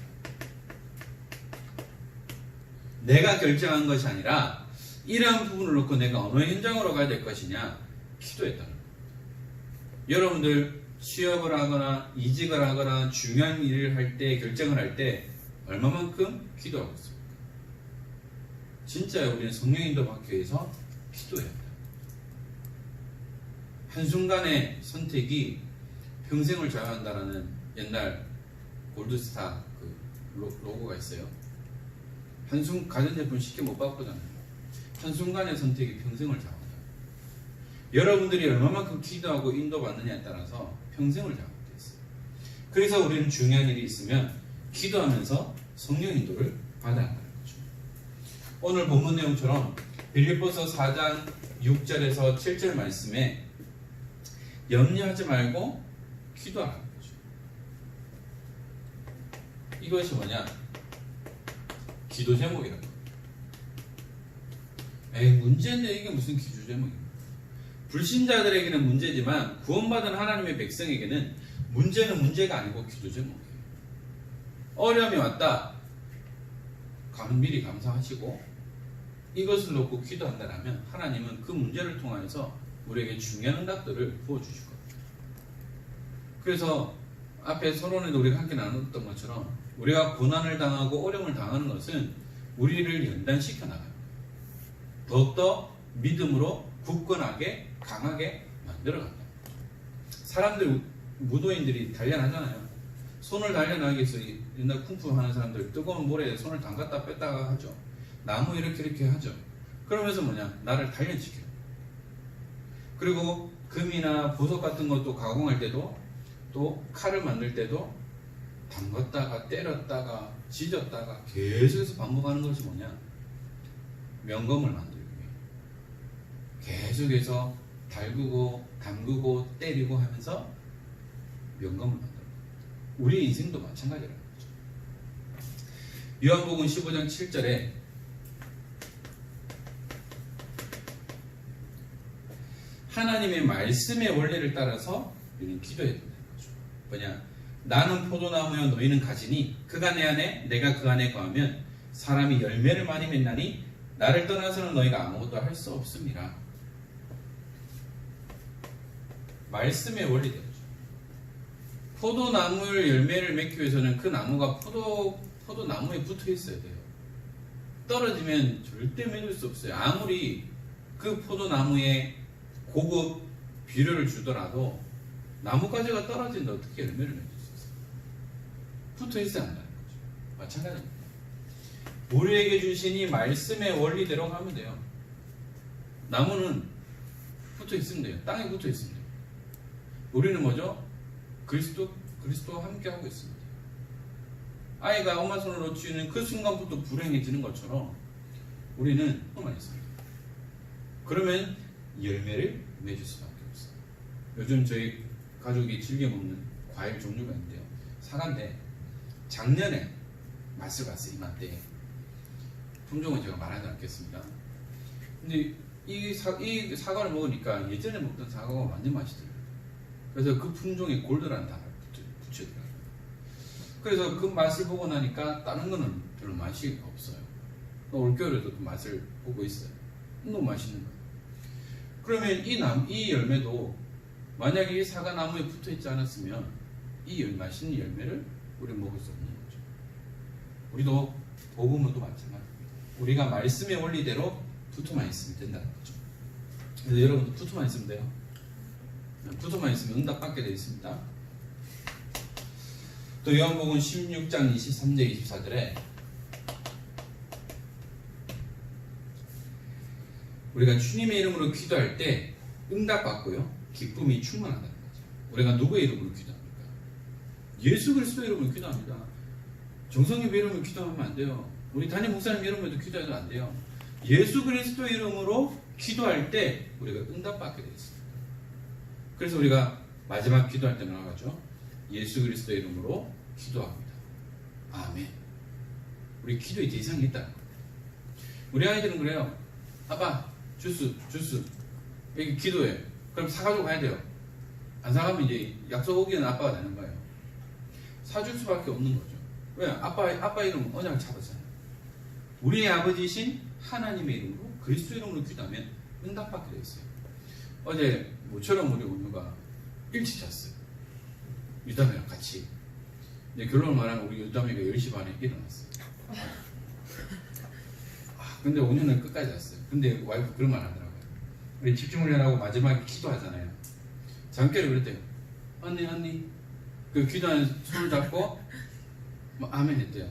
내가 결정한 것이 아니라 이러한 부분을 놓고 내가 어느 현장으로 가야 될 것이냐? 기도했다는 겁니다. 여러분들 취업을 하거나 이직을 하거나 중요한 일을 할 때, 결정을 할 때 얼마만큼 기도하고 있습니까? 진짜 우리는 성령인도 받기 위해서 기도해야 합니다. 한순간의 선택이 평생을 좌우한다라는 옛날 골드스타 그 로고가 있어요. 가전제품 쉽게 못 바꾸잖아요. 한순간의 선택이 평생을 좌우한다. 여러분들이 얼마만큼 기도하고 인도받느냐에 따라서 평생을 좌우하게 있어요. 그래서 우리는 중요한 일이 있으면 기도하면서 성령 인도를 받아야 한다는 거죠. 오늘 본문 내용처럼 빌립보서 4장 6절에서 7절 말씀에 염려하지 말고 기도하라는 거죠. 이것이 뭐냐? 기도 제목이라고. 문제인데 이게 무슨 기도 제목입니까? 불신자들에게는 문제지만 구원받은 하나님의 백성에게는 문제는 문제가 아니고 기도 제목이에요. 어려움이 왔다. 미리 감사하시고 이것을 놓고 기도한다면 하나님은 그 문제를 통하여서 우리에게 중요한 응답들을 부어주실 겁니다. 그래서 앞에 서론에도 우리가 함께 나눴던 것처럼 우리가 고난을 당하고 어려움을 당하는 것은 우리를 연단시켜 나가요. 더욱더 믿음으로 굳건하게 강하게 만들어간다. 사람들, 무도인들이 단련하잖아요. 손을 단련하기 위해서 옛날 쿵푸 하는 사람들 뜨거운 물에 손을 담갔다 뺐다가 하죠. 나무 이렇게 하죠. 그러면서 뭐냐? 나를 단련시켜요. 그리고 금이나 보석 같은 것도 가공할 때도 또 칼을 만들 때도 담갔다가 때렸다가 지졌다가 계속해서 반복하는 것이 뭐냐? 명검을 만들기 위해 계속해서 달구고 담그고 때리고 하면서 명검을 만들어요. 우리 인생도 마찬가지라는 거죠. 요한복음 15장 7절에 하나님의 말씀의 원리를 따라서 우리는 기도해야 된다는 거죠. 뭐냐? 나는 포도나무여 너희는 가지니 그가 내 안에 내가 그 안에 거하면 사람이 열매를 많이 맺나니 나를 떠나서는 너희가 아무것도 할 수 없습니다. 말씀의 원리대로 포도나무를 열매를 맺기 위해서는 그 나무가 포도나무에 붙어 있어야 돼요. 떨어지면 절대 맺을 수 없어요. 아무리 그 포도나무에 고급 비료를 주더라도 나뭇가지가 떨어진다 어떻게 열매를 맺을 수 있어요? 붙어 있어야 한다는 거죠. 마찬가지입니다. 우리에게 주신 이 말씀의 원리대로 가면 돼요. 나무는 붙어 있으면 돼요. 땅에 붙어 있으면 돼요. 우리는 뭐죠? 그리스도와 함께 하고 있습니다. 아이가 엄마 손을 놓치는 그 순간부터 불행해지는 것처럼 우리는 그만 있습니다. 그러면 열매를 맺을 수밖에 없어요. 요즘 저희 가족이 즐겨 먹는 과일 종류가 있는데요. 사과인데 작년에 맛을 봤어요. 이맘때. 품종은 제가 말하지 않겠습니다. 근데 이 사과를 먹으니까 예전에 먹던 사과가 완전 맛있더라고요. 그래서 그 품종에 골드라는 단어를 붙여더라고요. 그래서 그 맛을 보고 나니까 다른 거는 별로 맛이 없어요. 올겨울에도 그 맛을 보고 있어요. 너무 맛있는 거예요. 그러면 이 열매도 만약에 이 사과 나무에 붙어 있지 않았으면 이 맛있는 열매를 우리 먹을 수 없는 거죠. 우리도 복음도 마찬가지입니다. 우리가 말씀의 원리대로 붙어만 있으면 된다는 거죠. 그래서 여러분도 붙어만 있으면 돼요. 붙어만 있으면 응답받게 되어 있습니다. 또 요한복음 16장 23절 24절에 우리가 주님의 이름으로 기도할 때 응답받고요, 기쁨이 충만하다는 거죠. 우리가 누구의 이름으로 기도합니까? 예수 그리스도의 이름으로 기도합니다. 정성의 이름으로 기도하면 안 돼요. 우리 담임 목사님 이름으로도 기도해도 안 돼요. 예수 그리스도의 이름으로 기도할 때 우리가 응답받게 되어 있습니다. 그래서 우리가 마지막 기도할 때 나가죠. 예수 그리스도의 이름으로 기도합니다. 아멘. 우리 기도의 대상이 있다는 거예요. 우리 아이들은 그래요. 아빠 주스 여기 기도해. 그럼 사가지고 가야 돼요. 안 사가면 이제 약속 오기는 아빠가 되는 거예요. 사줄 수밖에 없는 거죠. 왜? 아빠 이름 언약을 잡았잖아요. 우리의 아버지이신 하나님의 이름으로 그리스도 이름으로 기도하면 응답받게 되어 있어요. 어제 모처럼 우리 온누가 일찍 잤어요. 유담이랑 같이. 근데 결론을 말하면 우리 유담이가 10시 반에 일어났어요. 근데 온누는 끝까지 잤어요. 근데 와이프 그런 말 하더라고요. 우리 집중을 하라고 마지막에 기도하잖아요. 잠결에 그랬대요. 언니 그 기도하는 손을 잡고 아멘 했대요.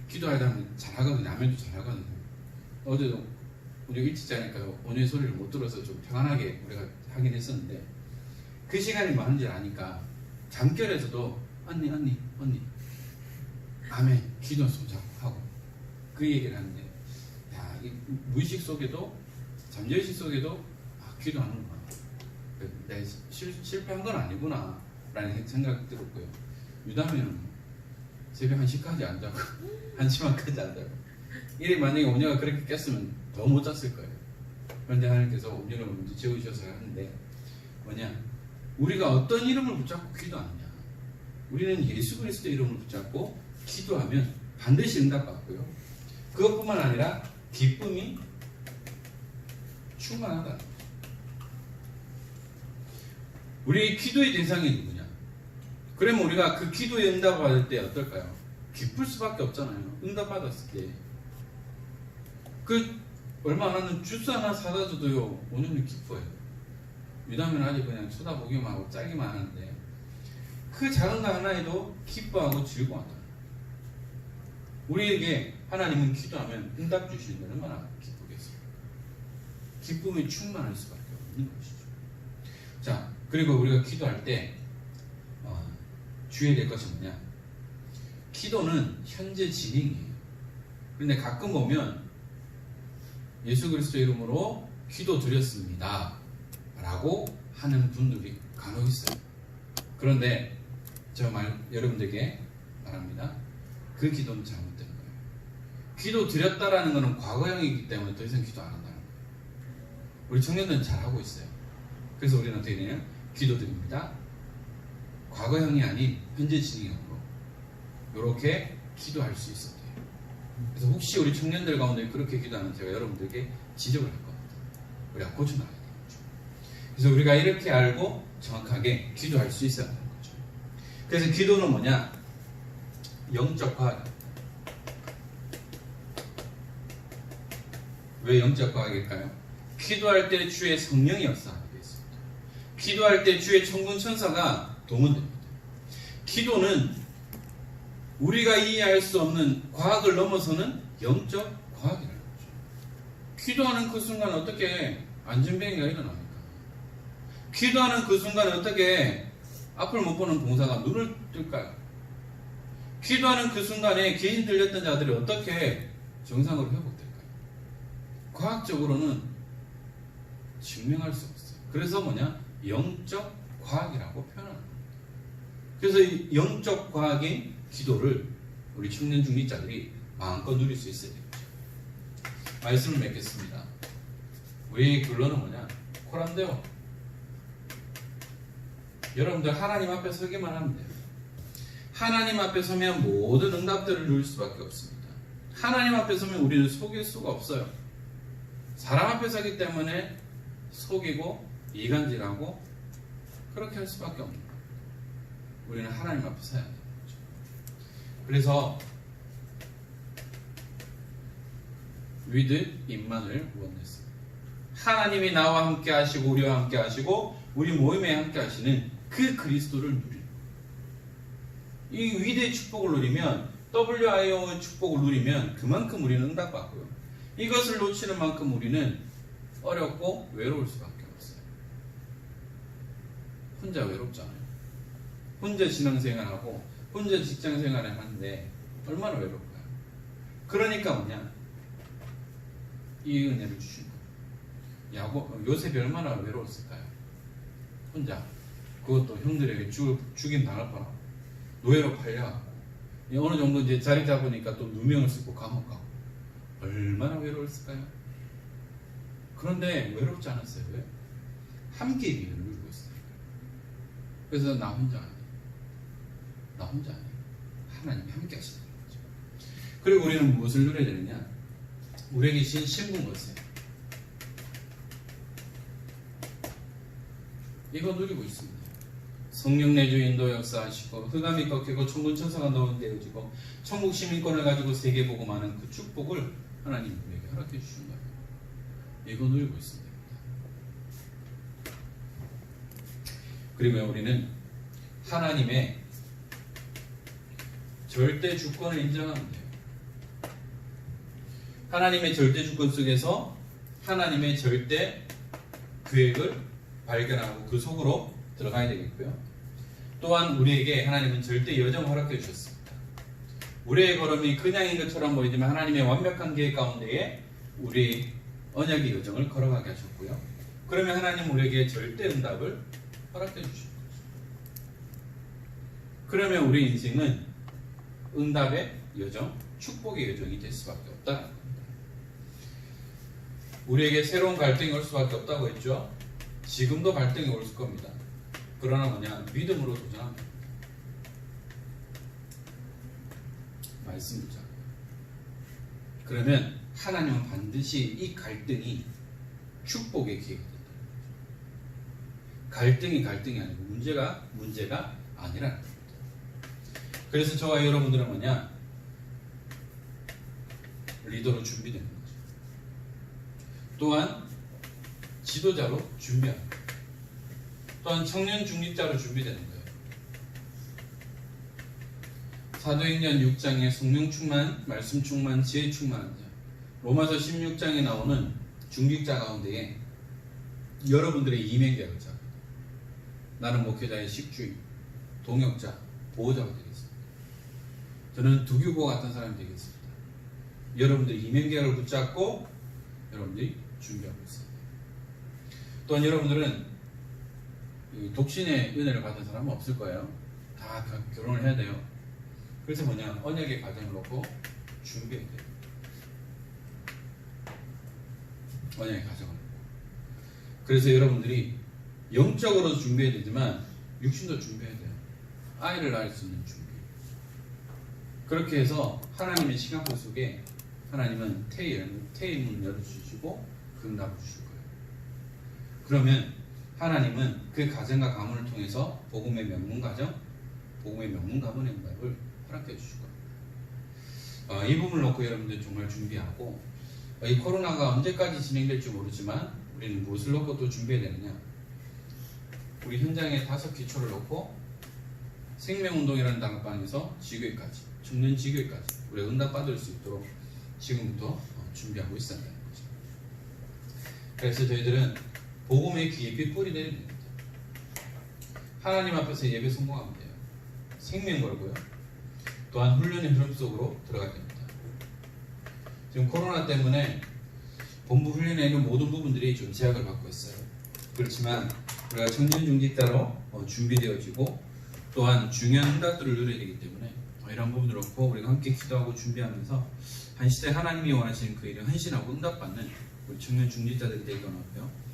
기도하다 보면 잘하거든요. 아멘도 잘하거든요. 어제도 우리가 일찍 자니까 온누의 소리를 못 들어서 좀 평안하게 우리가 하긴 했었는데 그 시간이 많은 줄 아니까 잠결에서도 언니 아멘 기도 손 잡고 하고 그 얘기를 하는데, 야, 이 무의식 속에도 잠재의식 속에도 기도하는구나. 내가 실패한 건 아니구나 라는 생각이 들었고요. 유담이는 새벽 1시까지 안 자고 1시만까지 안 자고 이래 만약에 오녀가 그렇게 깼으면 더 못 잤을 거예요. 그런데 하나님께서 오녀를 먼저 재우셔서 하는데 뭐냐, 우리가 어떤 이름을 붙잡고 기도하느냐. 우리는 예수 그리스도의 이름을 붙잡고 기도하면 반드시 응답받고요. 그것뿐만 아니라 기쁨이 충만하다. 우리의 기도의 대상이 누구냐? 그러면 우리가 그 기도에 응답을 받을 때 어떨까요? 기쁠 수밖에 없잖아요. 응답받았을 때. 그 얼마 안 하는 주스 하나 사다 줘도요, 오늘은 기뻐요. 유다면 아직 그냥 쳐다보기만 하고 짜기만 하는데 그 작은 거 하나에도 기뻐하고 즐거워한다. 우리에게 하나님은 기도하면 응답 주시는 건 얼마나 기쁘겠어요. 기쁨이 충만할 수밖에 없는 것이죠. 자, 그리고 우리가 기도할 때 주의해야 될 것이 뭐냐? 기도는 현재 진행이에요. 그런데 가끔 보면 예수 그리스도 이름으로 기도 드렸습니다 라고 하는 분들이 간혹 있어요. 그런데 여러분들에게 말합니다. 그 기도는 잘못된 거예요. 기도 드렸다라는 것은 과거형이기 때문에 더 이상 기도 안 한다는 거예요. 우리 청년들은 잘하고 있어요. 그래서 우리는 어떻게 되냐면 기도 드립니다. 과거형이 아닌 현재 진행형으로 이렇게 기도할 수 있어야 돼요. 그래서 혹시 우리 청년들 가운데 그렇게 기도하면 제가 여러분들에게 지적을 할 겁니다. 우리가 고쳐나가야 되는 거죠. 그래서 우리가 이렇게 알고 정확하게 기도할 수 있어야 하는 거죠. 그래서 기도는 뭐냐? 영적 과학입니다. 왜 영적 과학일까요? 기도할 때 주의 성령이 역사하게 되어 있습니다. 기도할 때 주의 천군 천사가 동원됩니다. 기도는 우리가 이해할 수 없는 과학을 넘어서는 영적 과학이라는 거죠. 기도하는 그 순간 어떻게 안전병이가 일어납니까? 기도하는 그 순간 어떻게 앞을 못 보는 봉사가 눈을 뜰까요? 기도하는 그 순간에 귀신 들렸던 자들이 어떻게 정상으로 회복될까요? 과학적으로는 증명할 수 없어요. 그래서 영적 과학이라고 표현합니다. 그래서 이 영적 과학인 기도를 우리 청년 중립자들이 마음껏 누릴 수 있어야 됩니다. 말씀을 맺겠습니다. 우리의 결론은 코란데요. 여러분들 하나님 앞에 서기만 하면 돼요. 하나님 앞에 서면 모든 응답들을 누릴 수밖에 없습니다. 하나님 앞에 서면 우리는 속일 수가 없어요. 사람 앞에 서기 때문에 속이고 이간질하고 그렇게 할 수밖에 없는 거예요. 우리는 하나님 앞에 서야 되는 거죠. 그래서 with 임만을 원했습니다. 하나님이 나와 함께 하시고 우리와 함께 하시고 우리 모임에 함께 하시는 그 그리스도를 누리는 거예요. 이 위대의 축복을 누리면 WIO의 축복을 누리면 그만큼 우리는 응답받고요. 이것을 놓치는 만큼 우리는 어렵고 외로울 수밖에 없어요. 혼자 외롭잖아요. 혼자 신앙생활하고 혼자 직장생활을 하는데 얼마나 외로울까요? 그러니까 이 은혜를 주신 거예요. 요셉이 얼마나 외로웠을까요? 혼자 그것도 형들에게 죽임 당할 뻔하고 노예로 팔려가고 어느 정도 이제 자리 잡으니까 또 누명을 쓰고 감옥 가고 얼마나 외로웠을까요? 그런데 외롭지 않았어요. 왜? 함께 있기를 누리고 있어요. 그래서 나 혼자 아니에요. 나 혼자 아니에요. 하나님이 함께 하시는 거죠. 그리고 우리는 무엇을 누려야 되느냐? 우리에게 주신 신분 것이에요. 이거 누리고 있습니다. 성령 내주 인도 역사하시고 흑암이 꺾이고 천군 천사가 넣어지고 천국 시민권을 가지고 세계 복음하는 그 축복을 하나님 우리에게 허락해 주신 거예요. 이거 누리고 있습니다. 그리고 우리는 하나님의 절대 주권을 인정하면 돼요. 하나님의 절대 주권 속에서 하나님의 절대 계획을 발견하고 그 속으로 들어가야 되겠고요. 또한 우리에게 하나님은 절대 여정을 허락해 주셨습니다. 우리의 걸음이 그냥인 것처럼 보이지만 하나님의 완벽한 계획 가운데에 우리 언약의 여정을 걸어가게 하셨고요. 그러면 하나님 우리에게 절대 응답을 허락해 주신 거죠. 그러면 우리 인생은 응답의 여정, 축복의 여정이 될 수밖에 없다는 겁니다. 우리에게 새로운 갈등이 올 수밖에 없다고 했죠. 지금도 갈등이 올 겁니다. 그러나 믿음으로 도전하면 됩니다. 말씀 붙잡고. 그러면 하나님은 반드시 이 갈등이 축복의 기회가 된다. 갈등이 아니고 문제가 아니라는 겁니다. 그래서 저와 여러분들은 리더로 준비되는 거죠. 또한 지도자로 준비하는 거예요. 또한 청년 중립자로 준비되는 거예요. 사도행전 6장에 성령 충만, 말씀 충만, 지혜 충만한 자. 로마서 16장에 나오는 중직자 가운데에 여러분들의 이명계약을 잡니다. 나는 목회자의 식주인, 동역자, 보호자가 되겠습니다. 저는 두교고 같은 사람이 되겠습니다. 여러분들이 이명계약을 붙잡고 여러분들이 준비하고 있습니다. 또한 여러분들은 독신의 은혜를 받은 사람은 없을 거예요. 다 결혼을 해야 돼요. 그래서 언약의 가정을 놓고 준비해야 돼요. 언약의 가정을 놓고. 그래서 여러분들이 영적으로도 준비해야 되지만 육신도 준비해야 돼요. 아이를 낳을 수 있는 준비. 그렇게 해서 하나님의 시간표 속에 하나님은 태의 문을 열어주시고 그 응답을 주실 거예요. 그러면 하나님은 그 가정과 가문을 통해서 복음의 명문 가정, 복음의 명문 가문의 응답을 허락해 주실 겁니다. 이 부분을 놓고 여러분들 정말 준비하고 이 코로나가 언제까지 진행될지 모르지만 우리는 무엇을 놓고 또 준비해야 되느냐? 우리 현장에 5 기초를 놓고 생명운동이라는 다락방에서 지교회까지, 청년 지교회까지 우리가 응답받을 수 있도록 지금부터 준비하고 있어야 하는 거죠. 그래서 저희들은 복음의 깊이 뿌리내야 됩니다. 하나님 앞에서 예배 성공하면 돼요. 생명 걸고요. 또한 훈련의 흐름 속으로 들어가야 됩니다. 지금 코로나 때문에 본부 훈련에 있는 모든 부분들이 좀 제약을 받고 있어요. 그렇지만 우리가 청년 중직자로 준비되어지고 또한 중요한 응답들을 누려야 되기 때문에 이런 부분을 놓고 우리가 함께 기도하고 준비하면서 한 시대 하나님이 원하시는 그 일에 헌신하고 응답받는 우리 청년 중직자들이 되기 원하고요.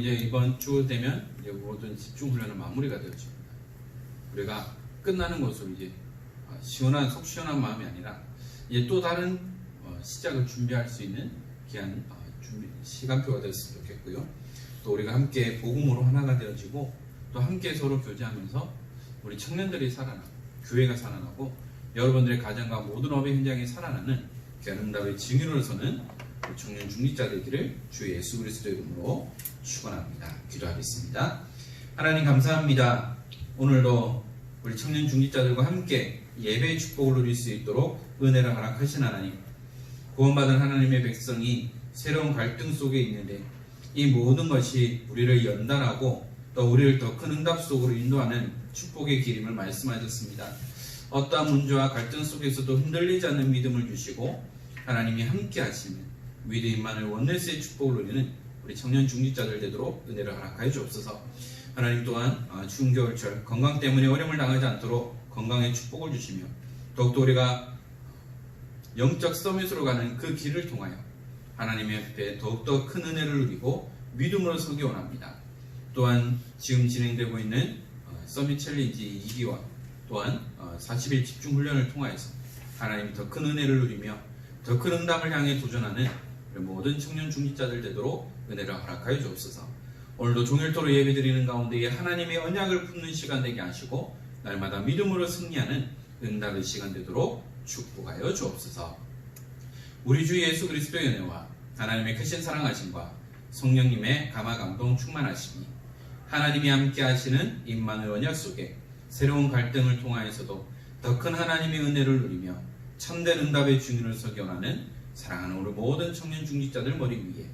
이번 주 되면 이제 모든 집중 훈련은 마무리가 되어집니다. 우리가 끝나는 것으로 이제 속 시원한 마음이 아니라 이제 또 다른 시작을 준비할 수 있는 귀한 시간표가 됐으면 좋겠고요. 또 우리가 함께 복음으로 하나가 되어지고 또 함께 서로 교제하면서 우리 청년들이 살아나고 교회가 살아나고 여러분들의 가정과 모든 업의 현장이 살아나는 귀한 응답의 증인으로 서는 우리 청년 중직자들끼를 주 예수 그리스도의 이름으로 축원합니다. 기도하겠습니다. 하나님 감사합니다. 오늘도 우리 청년 중직자들과 함께 예배의 축복을 누릴 수 있도록 은혜를 허락하신 하나님, 구원받은 하나님의 백성이 새로운 갈등 속에 있는데 이 모든 것이 우리를 연단하고 또 우리를 더 큰 응답 속으로 인도하는 축복의 길임을 말씀하셨습니다. 어떠한 문제와 갈등 속에서도 흔들리지 않는 믿음을 주시고 하나님이 함께 하시는 위대 임마누엘 원네스의 축복을 누리는 우리 청년 중직자들 되도록 은혜를 허락하여 주옵소서. 하나님 또한 추운 겨울철 건강 때문에 어려움을 당하지 않도록 건강의 축복을 주시며 더욱더 우리가 영적 서밋으로 가는 그 길을 통하여 하나님의 앞에 더욱더 큰 은혜를 누리고 믿음으로 서기 원합니다. 또한 지금 진행되고 있는 서밋 챌린지 2기와 또한 40일 집중 훈련을 통하여서 하나님 더 큰 은혜를 누리며 더 큰 응답을 향해 도전하는 모든 청년 중직자들 되도록 은혜를 허락하여 주옵소서. 오늘도 종일토록 예배드리는 가운데에 하나님의 언약을 품는 시간 되게 하시고 날마다 믿음으로 승리하는 응답의 시간 되도록 축복하여 주옵소서. 우리 주 예수 그리스도의 은혜와 하나님의 크신 사랑하심과 성령님의 감화 감동 충만하심이 하나님이 함께 하시는 임마누엘 언약 속에 새로운 갈등을 통하여서도 더 큰 하나님의 은혜를 누리며 참된 응답의 주인을 서기 원하는 사랑하는 우리 모든 청년 중직자들 머리 위에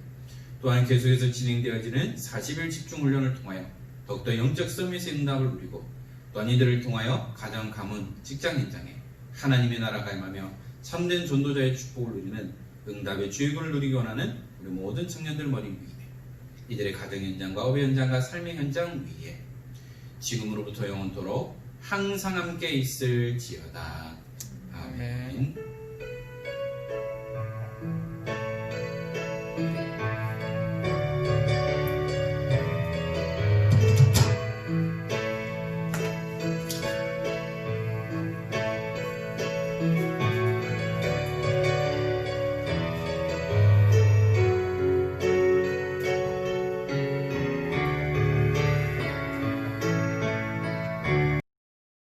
또한 계속해서 진행되어지는 40일 집중 훈련을 통하여 더욱더 영적 서밋의 응답을 누리고 또한 이들을 통하여 가정, 가문, 직장 현장에 하나님의 나라가 임하며 참된 전도자의 축복을 누리는 응답의 주역을 누리기 원하는 우리 모든 청년들 머리 위에 이들의 가정 현장과 업의 현장과 삶의 현장 위에 지금으로부터 영원토록 항상 함께 있을지어다. 아멘.